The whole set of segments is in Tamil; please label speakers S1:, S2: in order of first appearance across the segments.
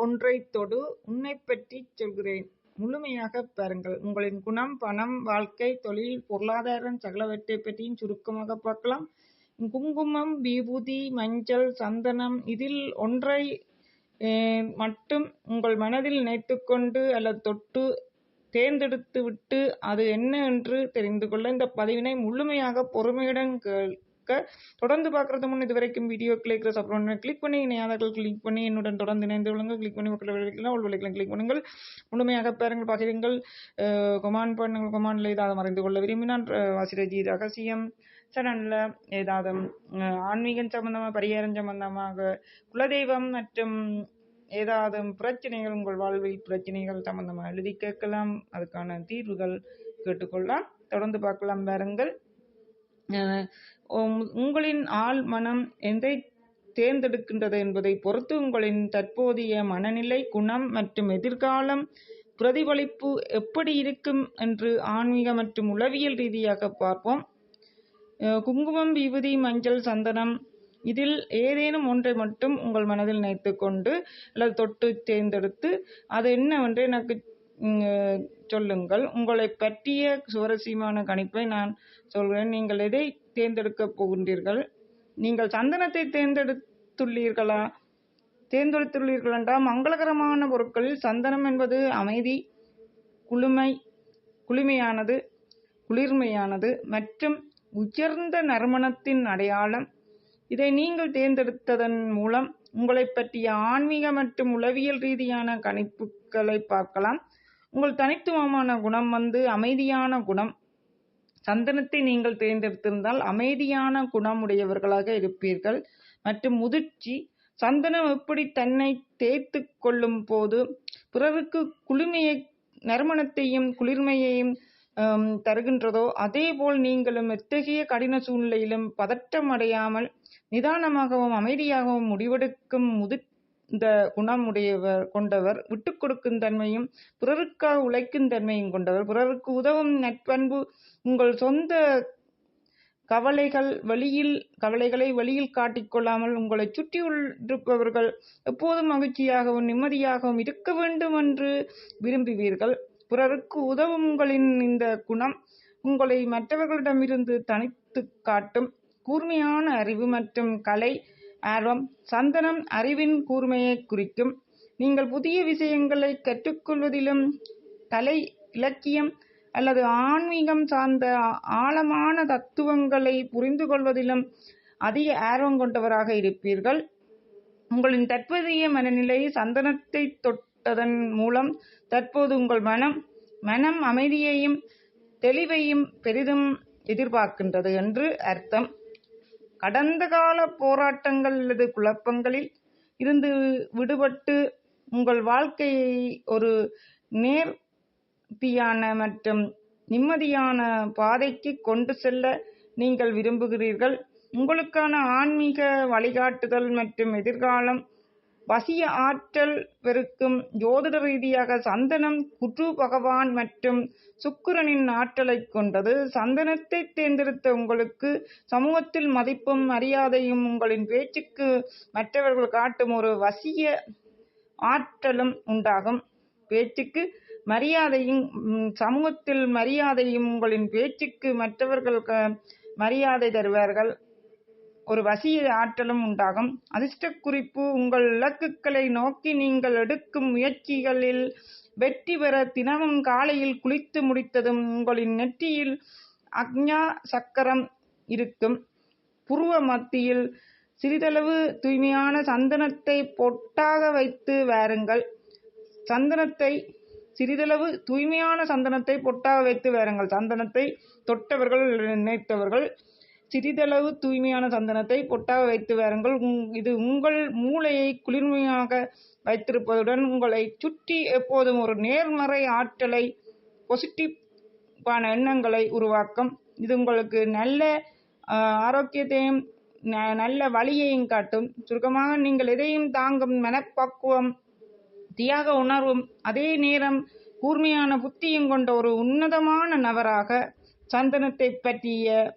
S1: ஒன்றைத் தொடு, உன்னைப் பற்றிச் சொல்கிறேன். முழுமையாகப் பாருங்கள். உங்களின் குணம், பணம், வாழ்க்கை, தொழில், பொருளாதாரம் சகலவற்றைப் பற்றியும் சுருக்கமாகப் பார்க்கலாம். குங்குமம், விபூதி, மஞ்சள், சந்தனம் இதில் ஒன்றை மட்டும் உங்கள் மனதில் நினைத்துக்கொண்டு அல்லது தொட்டு தேர்ந்தெடுத்து விட்டு அது என்ன என்று தெரிந்து கொள்ள இந்த பதிவினை முழுமையாக பொறுமையுடன் கேட்க. தொடர்ந்து பார்க்கறது முன் இதுவரைக்கும் வீடியோ கிளிக் சப்ஸ்கிரைப் கிளிக் பண்ணி இணையாதவர்கள் கிளிக் பண்ணி என்னுடன் தொடர்ந்து இணைந்து கொள்ளுங்கள். கிளிக் பண்ணி மக்கள் கிளிக் பண்ணுங்கள். முழுமையாக பாருங்கள், பகிருங்கள், கொமாண்ட் பண்ணுங்கள். கொமாண்டில் ஏதாவது மறைந்து கொள்ள விரும்பினால் வாசிரஜி ரகசியம் சேனல்ல ஏதாவது ஆன்மீகம் சம்பந்தமாக, பரிகாரம் சம்பந்தமாக, குலதெய்வம் மற்றும் ஏதாவது பிரச்சனைகள், உங்கள் வாழ்வில் பிரச்சனைகள் சம்பந்தமாக எழுதி கேட்கலாம். அதுக்கான தீர்வுகள் கேட்டுக்கொள்ளலாம். தொடர்ந்து பார்க்கலாம் பாருங்கள். உங்களின் ஆள் மனம் எதை தேர்ந்தெடுக்கின்றது என்பதை பொறுத்து உங்களின் தற்போதைய மனநிலை, குணம் மற்றும் எதிர்காலம் பிரதிபலிப்பு எப்படி இருக்கும் என்று ஆன்மீக மற்றும் உளவியல் ரீதியாக பார்ப்போம். குங்குமம், விபூதி, மஞ்சள், சந்தனம் இதில் ஏதேனும் ஒன்றை மட்டும் உங்கள் மனதில் நினைத்து கொண்டு அல்லது தொட்டு தேர்ந்தெடுத்து அது என்னவென்று எனக்கு சொல்லுங்கள். உங்களை பற்றிய சுவாரஸ்யமான கணிப்பை நான் சொல்கிறேன். நீங்கள் எதை தேர்ந்தெடுக்கப் போகின்றீர்கள்? நீங்கள் சந்தனத்தை தேர்ந்தெடுத்துள்ளீர்கள் என்றால் மங்களகரமான பொருட்களில் சந்தனம் என்பது அமைதி, குளிர்மையானது மற்றும் உயர்ந்த நறுமணத்தின் அடையாளம். இதை நீங்கள் தேர்ந்தெடுத்ததன் மூலம் உங்களை பற்றிய ஆன்மீக மற்றும் உளவியல் ரீதியான கணிப்புகளை பார்க்கலாம். உங்கள் தனித்துவமான குணம் அமைதியான குணம். சந்தனத்தை நீங்கள் தேர்ந்தெடுத்திருந்தால் அமைதியான குணம் உடையவர்களாக இருப்பீர்கள். மற்றும் முதிர்ச்சி. சந்தனம் எப்படி தன்னை தேய்த்து கொள்ளும் போது பிறருக்கு நறுமணத்தையும் குளிர்மையையும் தருகின்றதோ அதேபோல் நீங்களும் எத்தகைய கடின சூழ்நிலையிலும் பதட்டம் அடையாமல் நிதானமாகவும் அமைதியாகவும் முடிவெடுக்கும் முதிர்ந்த குணம் கொண்டவர். விட்டுக் கொடுக்கும் தன்மையும் பிறருக்காக உழைக்கும் தன்மையும் கொண்டவர். பிறருக்கு உதவும் நட்பண்பு. உங்கள் சொந்த கவலைகளை வெளியில் காட்டிக்கொள்ளாமல் உங்களை சுற்றியிருப்பவர்கள் எப்போதும் மகிழ்ச்சியாகவும் நிம்மதியாகவும் இருக்க வேண்டும் என்று விரும்புவீர்கள். பிறருக்கு உதவும் உங்களின் இந்த குணம் உங்களை மற்றவர்களிடமிருந்து தனித்து காட்டும். கூர்மையான அறிவு மற்றும் கலை ஆர்வம். சந்தனம் அறிவின் கூர்மையை குறிக்கும். நீங்கள் புதிய விஷயங்களை கற்றுக்கொள்வதிலும் கலை, இலக்கியம் அல்லது ஆன்மீகம் சார்ந்த ஆழமான தத்துவங்களை புரிந்து கொள்வதிலும் அதிக ஆர்வம் கொண்டவராக இருப்பீர்கள். உங்களின் தற்போதைய மனநிலை சந்தனத்தை தொட்டதன் மூலம் தற்போது உங்கள் மனம் அமைதியையும் தெளிவையும் பெரிதும் எதிர்பார்க்கின்றது என்று அர்த்தம். கடந்த கால போராட்டங்கள் அல்லது குழப்பங்களில் இருந்து விடுபட்டு உங்கள் வாழ்க்கையை ஒரு நேர்த்தியான மற்றும் நிம்மதியான பாதைக்கு கொண்டு செல்ல நீங்கள் விரும்புகிறீர்கள். உங்களுக்கான ஆன்மீக வழிகாட்டுதல் மற்றும் எதிர்காலம். வசிய ஆற்றல் பெருக்கும். ஜோதிட ரீதியாக சந்தனம் குரு பகவான் மற்றும் சுக்கிரனின் ஆற்றலை கொண்டது. சந்தனத்தை தேர்ந்தெடுத்த உங்களுக்கு சமூகத்தில் மதிப்பும் மரியாதையும் உங்களின் பேச்சுக்கு மற்றவர்கள் காட்டும் ஒரு வசிய ஆற்றலும் உண்டாகும். பேச்சுக்கு மரியாதையும் சமூகத்தில் மரியாதையும் உங்களின் பேச்சுக்கு மற்றவர்கள் மரியாதை தருவார்கள். ஒரு வசிய ஆற்றலும் உண்டாகும். அதிர்ஷ்ட குறிப்பு. உங்கள் இலக்குகளை நோக்கி நீங்கள் எடுக்கும் முயற்சிகளில் வெற்றி பெற தினமும் காலையில் குளித்து முடித்ததும் உங்களின் நெற்றியில் அக்ஞா சக்கரம் இருக்கும். புருவ மத்தியில் சிறிதளவு தூய்மையான சந்தனத்தை பொட்டாக வைத்து வாருங்கள். சந்தனத்தை தொட்டவர்கள் நினைத்தவர்கள் சிறிதளவு தூய்மையான சந்தனத்தை பொட்டாக வைத்து வாருங்கள். இது உங்கள் மூளையை குளிர்மையாக வைத்திருப்பதுடன் உங்களை சுற்றி எப்போதும் ஒரு நேர்மறை ஆற்றலை, பாசிட்டிவான எண்ணங்களை உருவாக்கும். இது உங்களுக்கு நல்ல ஆரோக்கியத்தையும் நல்ல வழியையும் காட்டும். சுருக்கமாக, நீங்கள் எதையும் தாங்கும் மனப்பக்குவம், தியாக உணர்வும் அதே நேரம் கூர்மையான புத்தியும் கொண்ட ஒரு உன்னதமான நபராக. சந்தனத்தை பற்றிய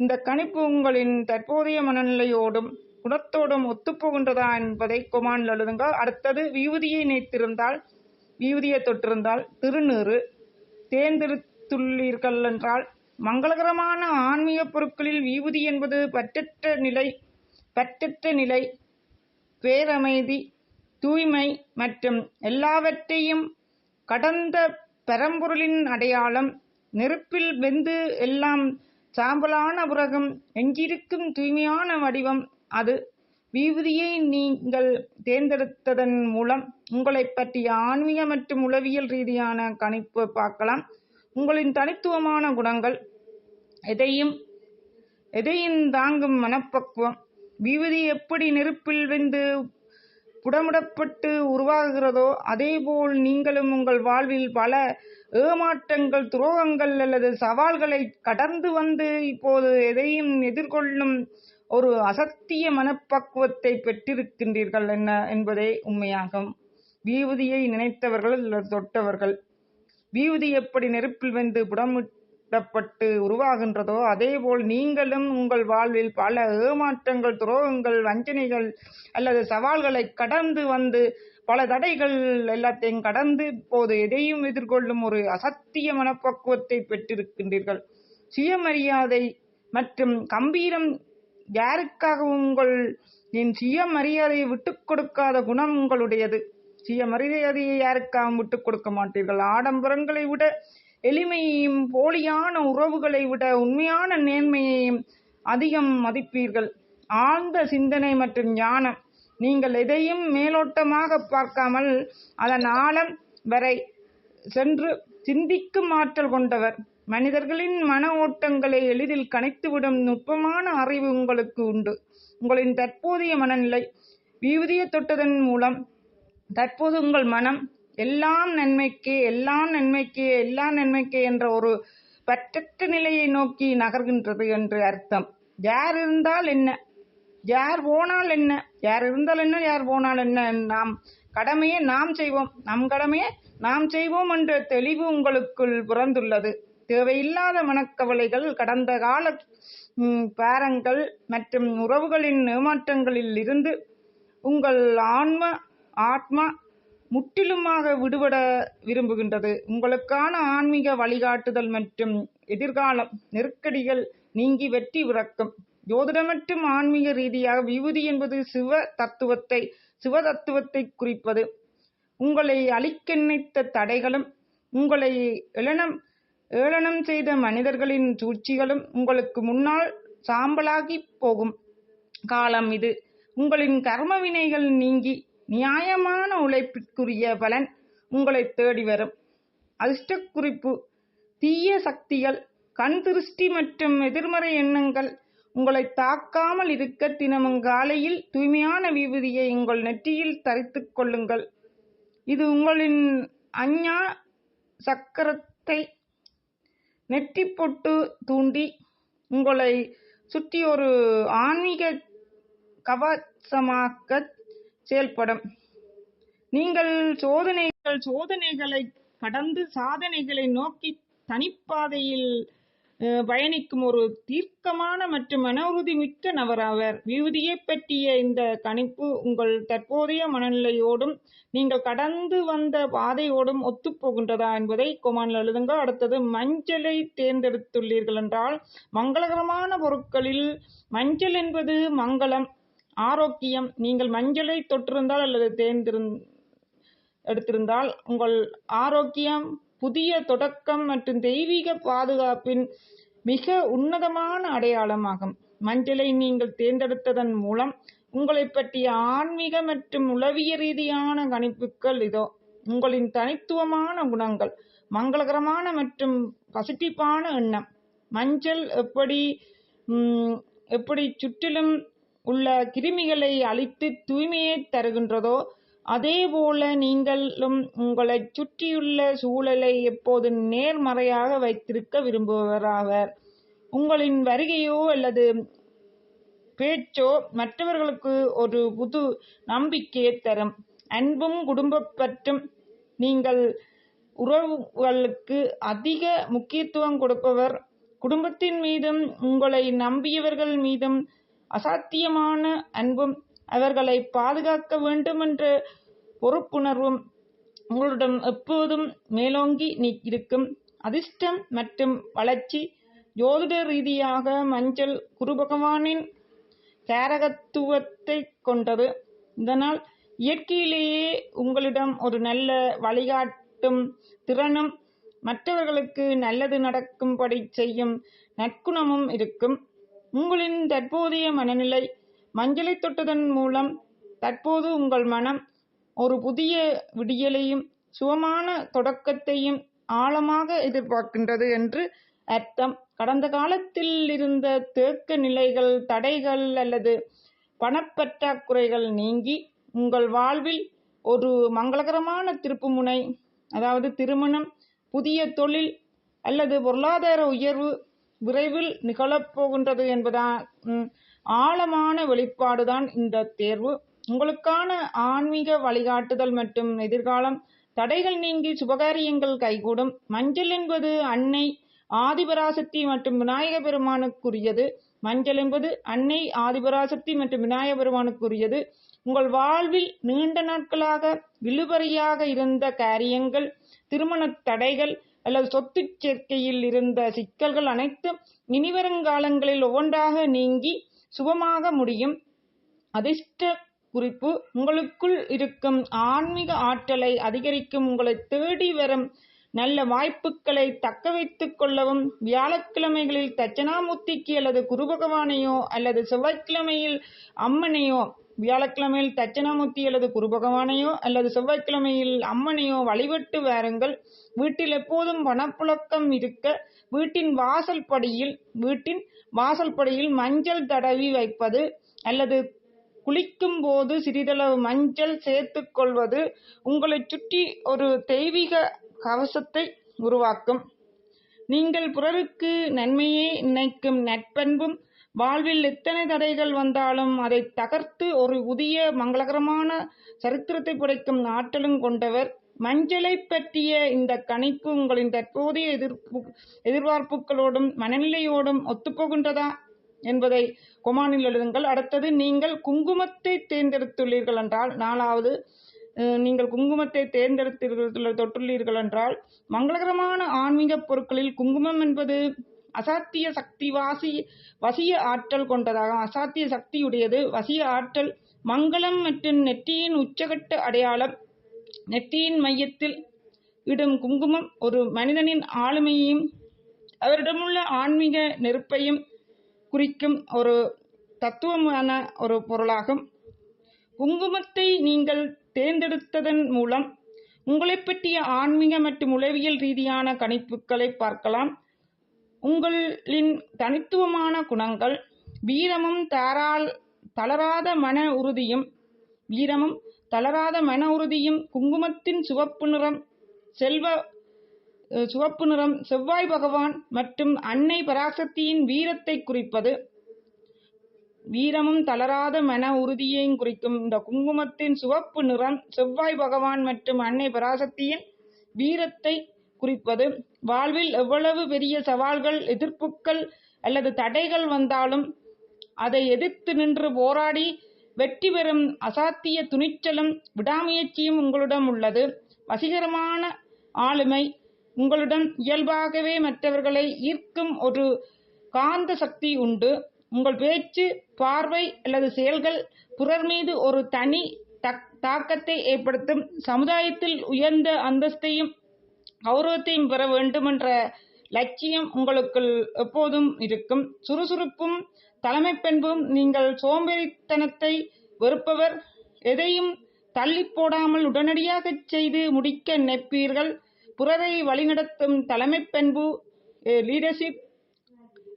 S1: இந்த கணிப்பு உங்களின் தற்போதைய மனநிலையோடும் குணத்தோடும் ஒத்துப்போகின்றதா என்பதை கொமானில் எழுதுங்க. அடுத்தது விபூதியை நினைத்திருந்தால், விபூதியை தொட்டிருந்தால் திருநீறு தேர்ந்தெடுத்துள்ளீர்கள் என்றால், மங்களகரமான ஆன்மீக பொருட்களில் விபூதி என்பது பற்றற்ற நிலை, பேரமைதி, தூய்மை மற்றும் எல்லாவற்றையும் கடந்த பரம்பொருளின் அடையாளம். நெருப்பில் வெந்து எல்லாம் சாம்பலான பிறகும் எஞ்சியிருக்கும் தூய்மையான வடிவம் அது. விபூதியை நீங்கள் தேர்ந்தெடுத்ததன் மூலம் உங்களை பற்றிய ஆன்மீக மற்றும் உளவியல் ரீதியான கணிப்பு பார்க்கலாம். உங்களின் தனித்துவமான குணங்கள், எதையும் தாங்கும் மனப்பக்குவம். விபூதி எப்படி நெருப்பில் வெந்து புடமிடப்பட்டு உருவாகிறதோ அதேபோல் நீங்களும் உங்கள் வாழ்வில் பல ஏமாற்றங்கள், துரோகங்கள் அல்லது சவால்களை கடந்து வந்து இப்போது எதையும் எதிர்கொள்ளும் ஒரு அசத்திய மனப்பக்குவத்தை பெற்றிருக்கின்றீர்கள் என்பதே உண்மையாகும். விபூதியை நினைத்தவர்கள் அல்லது தொட்டவர்கள். விபூதி எப்படி நெருப்பில் வெந்து புடமிடப்பட்டு உருவாகின்றதோ அதேபோல் நீங்களும் உங்கள் வாழ்வில் பல ஏமாற்றங்கள், துரோகங்கள், வஞ்சனைகள் அல்லது சவால்களை கடந்து வந்து பல தடைகள் எல்லாத்தையும் கடந்து இப்போது எதையும் எதிர்கொள்ளும் ஒரு அசத்திய மனப்பக்குவத்தை பெற்றிருக்கின்றீர்கள். சுயமரியாதை மற்றும் கம்பீரம். யாருக்காகவும் உங்களின் சுயமரியாதையை விட்டுக் கொடுக்காத குணம் உங்களுடையது. சுயமரியாதையை யாருக்காகவும் விட்டுக் கொடுக்க மாட்டீர்கள். ஆடம்பரங்களை விட எளிமையையும், போலியான உறவுகளை விட உண்மையான நேர்மையையும் அதிகம் மதிப்பீர்கள். ஆழ்ந்த சிந்தனை மற்றும் ஞானம். நீங்கள் எதையும் மேலோட்டமாக பார்க்காமல் அதன் ஆழம் வரை சென்று சிந்திக்கும் ஆற்றல் கொண்டவர். மனிதர்களின் மன ஓட்டங்களை எளிதில் கணித்துவிடும் நுட்பமான அறிவு உங்களுக்கு உண்டு. உங்களின் தற்போதைய மனநிலை. விபூதியை தொட்டதன் மூலம் தற்போது உங்கள் மனம் எல்லாம் நன்மைக்கே என்ற ஒரு பற்றற்ற நிலையை நோக்கி நகர்கின்றது என்று அர்த்தம். யார் இருந்தால் என்ன, யார் போனால் என்ன, யார் இருந்தால் என்ன, யார் போனால் என்ன, நம் கடமையை நாம் செய்வோம் என்ற தெளிவு உங்களுக்குள் பிறந்துள்ளது. தேவையில்லாத மனக்கவலைகள், கடந்த கால பாரங்கள் மற்றும் உறவுகளின் ஏமாற்றங்களில் இருந்து உங்கள் ஆத்மா முற்றிலுமாக விடுபட விரும்புகின்றது. உங்களுக்கான ஆன்மீக வழிகாட்டுதல் மற்றும் எதிர்காலம் நெருக்கடிகள் நீங்கி வெற்றி பிறக்கும். ஜோதிட மற்றும் ஆன்மீக ரீதியாக விபூதி என்பது சிவ தத்துவத்தை குறிப்பது. உங்களை அழிக்க நினைத்த தடைகளும், உங்களை ஏளனம் செய்த மனிதர்களின் சூழ்ச்சிகளும் உங்களுக்கு முன்னால் சாம்பலாகி போகும் காலம் இது. உங்களின் கர்ம வினைகள் நீங்கி நியாயமான உழைப்பிற்குரிய பலன் உங்களை தேடி வரும். அதிர்ஷ்ட குறிப்பு. தீய சக்திகள், கண் திருஷ்டி மற்றும் எதிர்மறை எண்ணங்கள் உங்களை தாக்காமல் இருக்க தினமும் காலையில் தூய்மையான விபூதியை உங்கள் நெற்றியில் தரித்துக் கொள்ளுங்கள். இது உங்களின் அஞ்ஞா சக்கரத்தை நெற்றி பொட்டு தூண்டி உங்களை சுற்றி ஒரு ஆன்மீக கவசமாக செயல்படும். நீங்கள் சோதனைகளை கடந்து சாதனைகளை நோக்கி தனிப்பாதையில் பயணிக்கும் ஒரு தீர்க்கமான மற்றும் மன உறுதி மிக்க நபராவர். விபூதியை பற்றிய இந்த கணிப்பு உங்கள் தற்போதைய மனநிலையோடும் நீங்கள் கடந்து வந்த பாதையோடும் ஒத்துப்போகின்றதா என்பதை கொமானில் எழுதுங்க. அடுத்தது, மஞ்சளை தேர்ந்தெடுத்துள்ளீர்கள் என்றால், மங்களகரமான பொருட்களில் மஞ்சள் என்பது மங்களம், ஆரோக்கியம். நீங்கள் மஞ்சளை தொட்டிருந்தால் அல்லது எடுத்திருந்தால் உங்கள் ஆரோக்கியம், புதிய தொடக்கம் மற்றும் தெய்வீக பாதுகாப்பின் மிக உன்னதமான அடையாளமாகும். மஞ்சளை நீங்கள் தேர்ந்தெடுத்ததன் மூலம் உங்களை பற்றிய ஆன்மீக மற்றும் உளவிய ரீதியான கணிப்புகள் இதோ. உங்களின் தனித்துவமான குணங்கள், மங்களகரமான மற்றும் பாசிட்டிவான எண்ணம். மஞ்சள் எப்படி சுற்றிலும் உள்ள கிருமிகளை அழித்து தூய்மையை தருகின்றதோ அதேபோல நீங்களும் உங்களை சுற்றியுள்ள சூழலை எப்போது நேர்மறையாக வைத்திருக்க விரும்புபவராவர். உங்களின் வருகையோ அல்லது பேச்சோ மற்றவர்களுக்கு ஒரு புது நம்பிக்கையை தரும். அன்பும் குடும்பப்பற்றும். நீங்கள் உறவுகளுக்கு அதிக முக்கியத்துவம் கொடுப்பவர். குடும்பத்தின் மீதும் உங்களை நம்பியவர்கள் மீதும் அசாத்தியமான அன்பும் அவர்களை பாதுகாக்க வேண்டுமென்ற பொறுப்புணர்வும் உங்களிடம் எப்போதும் மேலோங்கி இருக்கும். அதிர்ஷ்டம் மற்றும் வளர்ச்சி. ஜோதிட ரீதியாக மஞ்சள் குரு பகவானின் காரகத்துவத்தை கொண்டது. இதனால் இயற்கையிலேயே உங்களிடம் ஒரு நல்ல வழிகாட்டும் திறனும் மற்றவர்களுக்கு நல்லது நடக்கும்படி செய்யும் நற்குணமும் இருக்கும். உங்களின் தற்போதைய மனநிலை. மஞ்சளை தொட்டதன் மூலம் தற்போது உங்கள் மனம் ஒரு புதிய விடியலையும் சுகமான தொடக்கத்தையும் ஆழமாக எதிர்பார்க்கின்றது என்று அர்த்தம். கடந்த காலத்தில் இருந்த தேக்க நிலைகள், தடைகள் அல்லது பணப்பற்றாக்குறைகள் நீங்கி உங்கள் வாழ்வில் ஒரு மங்களகரமான திருப்புமுனை, அதாவது திருமணம், புதிய தொழில் அல்லது பொருளாதார உயர்வு விரைவில் நிகழப்போகின்றது என்பதான் ஆழமான வெளிப்பாடுதான் இந்த தேர்வு. உங்களுக்கான ஆன்மீக வழிகாட்டுதல் மற்றும் எதிர்காலம். தடைகள் நீங்கி சுபகாரியங்கள் கைகூடும். மஞ்சள் என்பது அன்னை ஆதிபராசக்தி மற்றும் விநாயக பெருமானுக்குரியது. மஞ்சள் என்பது அன்னை ஆதிபராசக்தி மற்றும் விநாயக பெருமானுக்குரியது. உங்கள் வாழ்வில் நீண்ட நாட்களாக இழுபறியாக இருந்த காரியங்கள், திருமண தடைகள் அல்லது சொத்து சேர்க்கையில் இருந்த சிக்கல்கள் அனைத்தும் இனிவருங்காலங்களில் ஒவ்வொன்றாக நீங்கி சுபமாக முடியும். அதிர்ஷ்ட குறிப்பு. உங்களுக்குள் இருக்கும் ஆன்மீக ஆற்றலை அதிகரிக்கும். உங்களை தேடி வரும் நல்ல வாய்ப்புகளை தக்க வைத்துக் கொள்ளவும். வியாழக்கிழமைகளில் தட்சணாமூர்த்திக்கு அல்லது குரு பகவானையோ அல்லது செவ்வாய்க்கிழமையில் அம்மனையோ, வியாழக்கிழமையில் தட்சணாமூர்த்தி அல்லது குரு பகவானையோ அல்லது செவ்வாய்க்கிழமையில் அம்மனையோ வழிபட்டு வாருங்கள். வீட்டில் எப்போதும் பணப்புழக்கம் இருக்க வீட்டின் வாசல் படியில் மஞ்சள் தடவி வைப்பது அல்லது குளிக்கும் போது சிறிதளவு மஞ்சள் சேர்த்துக் கொள்வது உங்களை சுற்றி ஒரு தெய்வீக கவசத்தை உருவாக்கும். நீங்கள் பிறருக்கு நன்மையே நினைக்கும் நட்பண்பும், வாழ்வில் எத்தனை தடைகள் வந்தாலும் அதை தகர்த்து ஒரு புதிய மங்களகரமான சரித்திரத்தை படைக்கும் ஆற்றலும் கொண்டவர். மஞ்சளை பற்றிய இந்த கணிப்பு உங்களின் தற்போதைய எதிர்பார்ப்புகளோடும் மனநிலையோடும் ஒத்துப்போகின்றதா என்பதை கொமானில் எழுதுங்கள். அடுத்தது, நீங்கள் குங்குமத்தை தேர்ந்தெடுத்துள்ளீர்கள் என்றால், 4வது, நீங்கள் குங்குமத்தை தொட்டுள்ளீர்கள் என்றால், மங்களகரமான ஆன்மீக பொருட்களில் குங்குமம் என்பது அசாத்திய சக்தி, வசிய ஆற்றல் கொண்டதாகும். அசாத்திய சக்தியுடையது, வசிய ஆற்றல், மங்களம் மற்றும் நெற்றியின் உச்சகட்ட அடையாளம். நெற்றியின் மையத்தில் இடும் குங்குமம் ஒரு மனிதனின் ஆளுமையையும் அவரிடமுள்ள ஆன்மீக நெருப்பையும் குறிக்கும் ஒரு தத்துவமான ஒரு பொருளாகும். குங்குமத்தை நீங்கள் தேர்ந்தெடுத்ததன் மூலம் உங்களை பற்றிய ஆன்மீக மற்றும் உளவியல் ரீதியான கணிப்புகளை பார்க்கலாம். உங்களின் தனித்துவமான குணங்கள். வீரமும் தளராத மன உறுதியும். குங்குமத்தின் சிவப்பு நிறம் செவ்வாய் பகவான் மற்றும் அன்னை பராசக்தியின் வீரத்தை குறிப்பது. வீரமும் தளராத மன உறுதியையும் குறிக்கும் இந்த குங்குமத்தின் சிவப்பு நிறம் செவ்வாய் பகவான் மற்றும் அன்னை பராசக்தியின் வீரத்தை குறிப்பது. வாழ்வில் எவ்வளவு பெரிய சவால்கள், எதிர்ப்புகள் அல்லது தடைகள் வந்தாலும் அதை எதிர்த்து நின்று போராடி வெற்றி பெறும் அசாத்திய துணிச்சலும் விடாமுயற்சியும் உங்களிடம் உள்ளது. வசீகரமான ஆளுமை. உங்களிடம் இயல்பாகவே மற்றவர்களை ஈர்க்கும் ஒரு காந்த சக்தி உண்டு. உங்கள் பேச்சு, பார்வை அல்லது செயல்கள் பிறர் மீது ஒரு தனி தாக்கத்தை ஏற்படுத்தும். சமுதாயத்தில் உயர்ந்த அந்தஸ்தையும் கௌரவத்தையும் பெற வேண்டுமென்ற லட்சியம் உங்களுக்குள் எப்போதும் இருக்கும். சுறுசுறுப்பும் தலைமைப்பண்பும். நீங்கள் சோம்பேறித்தனத்தை வெறுப்பவர். எதையும் தள்ளி போடாமல் உடனடியாக செய்து முடிக்க நினைப்பீர்கள். பிறரை வழிநடத்தும் தலைமைப்பண்பு, லீடர்ஷிப்.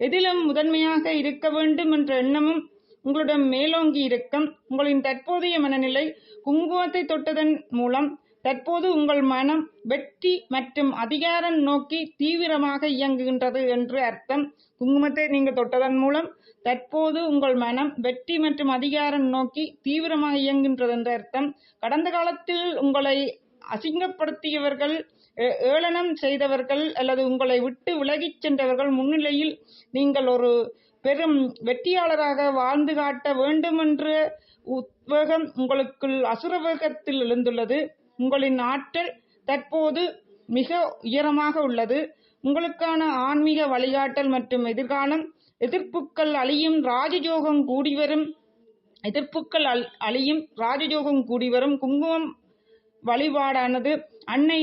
S1: எதிலும் முதன்மையாக இருக்க வேண்டும் என்ற எண்ணமும் உங்களிடம் மேலோங்கி இருக்கும். உங்களின் தற்போதைய மனநிலை. குங்குமத்தை தொட்டதன் மூலம் தற்போது உங்கள் மனம் வெற்றி மற்றும் அதிகாரம் நோக்கி தீவிரமாக இயங்குகின்றது என்று அர்த்தம். குங்குமத்தை நீங்கள் தொட்டதன் மூலம் தற்போது உங்கள் மனம் வெற்றி மற்றும் அதிகாரம் நோக்கி தீவிரமாக இயங்குகின்றது என்று அர்த்தம். கடந்த காலத்தில் உங்களை அசிங்கப்படுத்தியவர்கள், ஏளனம் செய்தவர்கள் அல்லது உங்களை விட்டு விலகிச் சென்றவர்கள் முன்னிலையில் நீங்கள் ஒரு பெரும் வெற்றியாளராக வாழ்ந்து காட்ட வேண்டுமென்ற உத்வேகம் உங்களுக்குள் அசுரவேகத்தில் எழுந்துள்ளது. உங்களின் ஆற்றல் தற்போது மிக உயரமாக உள்ளது. உங்களுக்கான ஆன்மீக வழிகாட்டல் மற்றும் எதிர்காலம். எதிர்ப்புகள் அழியும், ராஜயோகம் கூடிவரும். குங்குமம் வழிபாடானது அன்னை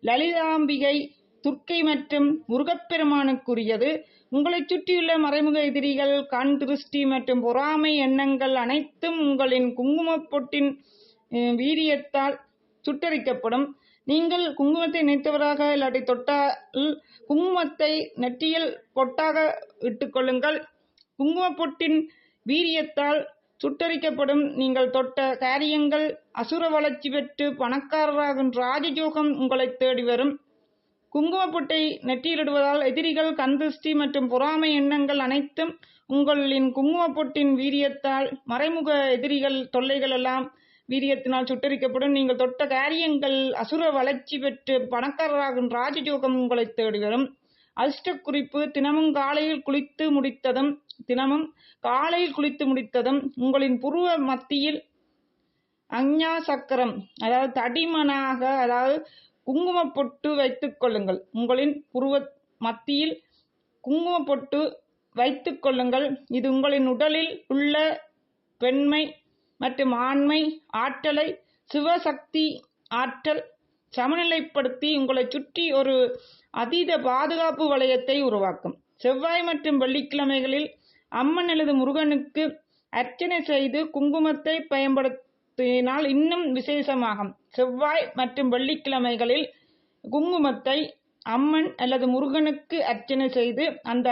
S1: லலிதாம்பிகை, துர்க்கை மற்றும் முருகப்பெருமானுக்குரியது. உங்களைச் சுற்றியுள்ள மறைமுக எதிரிகள், கண் திருஷ்டி மற்றும் பொறாமை எண்ணங்கள் அனைத்தும் உங்களின் குங்குமப் பொட்டின் வீரியத்தால் சுட்டரிக்கப்படும். நீங்கள் குங்குமத்தை நினைத்தவராக இல்லாட்டி தொட்டால் குங்குமத்தை நெற்றியில் பொட்டாக இட்டுக்கொள்ளுங்கள். குங்குமப் பொட்டின் வீரியத்தால் சுட்டரிக்கப்படும். நீங்கள் தொட்ட காரியங்கள் அசுர வளர்ச்சி பெற்று பணக்காரராகும் ராஜயோகம் உங்களை தேடி வரும். குங்குமப்பொட்டை நெற்றியிலிடுவதால் எதிரிகள், கந்திருஷ்டி மற்றும் பொறாமை எண்ணங்கள் அனைத்தும் உங்களின் குங்குமப்பொட்டின் வீரியத்தால், மறைமுக எதிரிகள் தொல்லைகள் எல்லாம் வீரியத்தினால் சுட்டரிக்கப்படும். நீங்கள் தொட்ட காரியங்கள் அசுர வளர்ச்சி பெற்று பணக்காரராகும் ராஜயோகம் உங்களை தேடி வரும். அதிர்ஷ்ட குறிப்பு: தினமும் காலையில் குளித்து முடித்ததும் உங்களின் புருவ மத்தியில் அஞ்ஞா சக்கரம் தடிமனாக குங்குமப் பொட்டு வைத்துக் கொள்ளுங்கள். உங்களின் புருவ மத்தியில் குங்குமப் பொட்டு வைத்துக் கொள்ளுங்கள். இது உங்களின் உடலில் உள்ள பெண்மை மற்றும் ஆண்மை ஆற்றலை, சிவசக்தி ஆற்றல் சமநிலைப்படுத்தி உங்களைச் சுற்றி ஒரு அதீத பாதுகாப்பு வளையத்தை உருவாக்கும். செவ்வாய் மற்றும் வெள்ளிக்கிழமைகளில் அம்மன் அல்லது முருகனுக்கு அர்ச்சனை செய்து குங்குமத்தை பயன்படுத்தினால் இன்னும் விசேஷமாகும். செவ்வாய் மற்றும் வெள்ளிக்கிழமைகளில் குங்குமத்தை அம்மன் அல்லது முருகனுக்கு அர்ச்சனை செய்து அந்த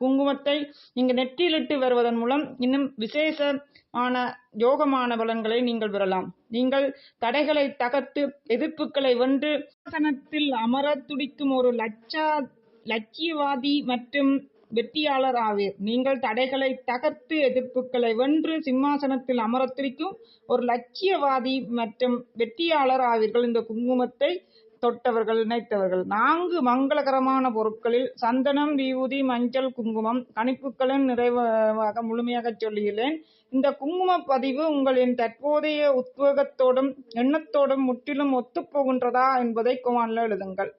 S1: குங்குமத்தை நீங்கள் நெற்றியிலிட்டு வருவதன் மூலம் இன்னும் விசேஷமான யோகமான பலன்களை நீங்கள் பெறலாம். நீங்கள் தடைகளை தகர்த்து எதிர்ப்புகளை வென்று சிம்மாசனத்தில் அமர துடிக்கும் ஒரு லட்சியவாதி மற்றும் வெற்றியாளர் ஆவீர். நீங்கள் தடைகளை தகர்த்து எதிர்ப்புகளை வென்று சிம்மாசனத்தில் அமர துடிக்கும் ஒரு லட்சியவாதி மற்றும் வெற்றியாளர் ஆவீர்கள். இந்த குங்குமத்தை தொட்டவர்கள், நினைத்தவர்கள். 4 மங்களகரமான பொருட்களில் சந்தனம், விபூதி, மஞ்சள், குங்குமம், கணிப்புகளின் நிறைவாக முழுமையாக சொல்லியுள்ளேன். இந்த குங்கும பதிவு உங்களின் தற்போதைய உத்வேகத்தோடும் எண்ணத்தோடும் முற்றிலும் ஒத்துப்போகின்றதா என்பதை கமெண்ட்ல எழுதுங்கள்.